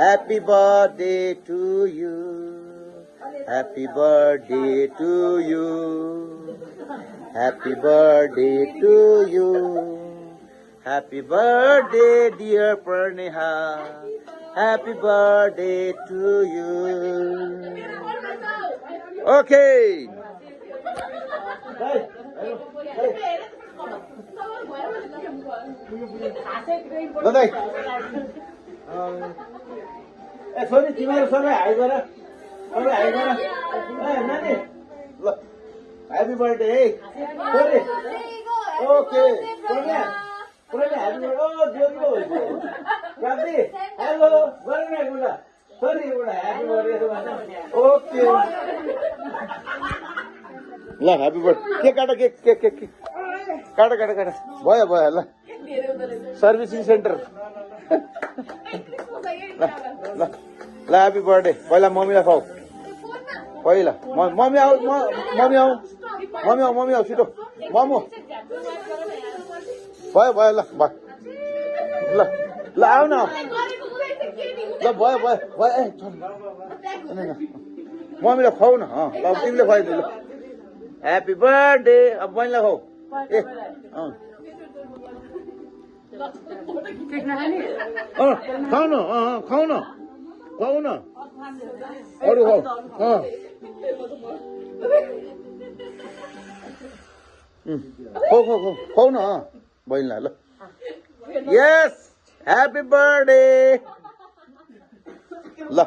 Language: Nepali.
Happy birthday to you. Happy birthday to you. Happy birthday to you. Happy birthday, dear Perneha. Happy birthday to you. Okay. Daday. छोरी तिमीहरू सबै हाई गर सबै हाई गर नानी ल ह्यापी बर्थडे है छोरी ओके प्रणय ह्यापी बर्थडे ओ जोको प्राप्ति हेलो गर्ने एउटा छोरी एउटा ह्यापी बर्थडे ओके ल ह्यापी बर्थडे के काट के काट भयो ल सर्भिसिङ सेन्टर ल ह्यापी बर्थडे पहिला मम्मीलाई खुवाऊ पहिला मम्मी आऊ छिटो मोमो भयो ल ल आऊ न ल भयो ए मम्मीलाई खुवाऊ न ल तिमीले खुवाइदियो ल ह्यापी बर्थडे अब बहिनीलाई खुवाऊ ए खाऊ न अरू खाऊ न बहिनीलाई ल यस ह्यापी बर्थडे ल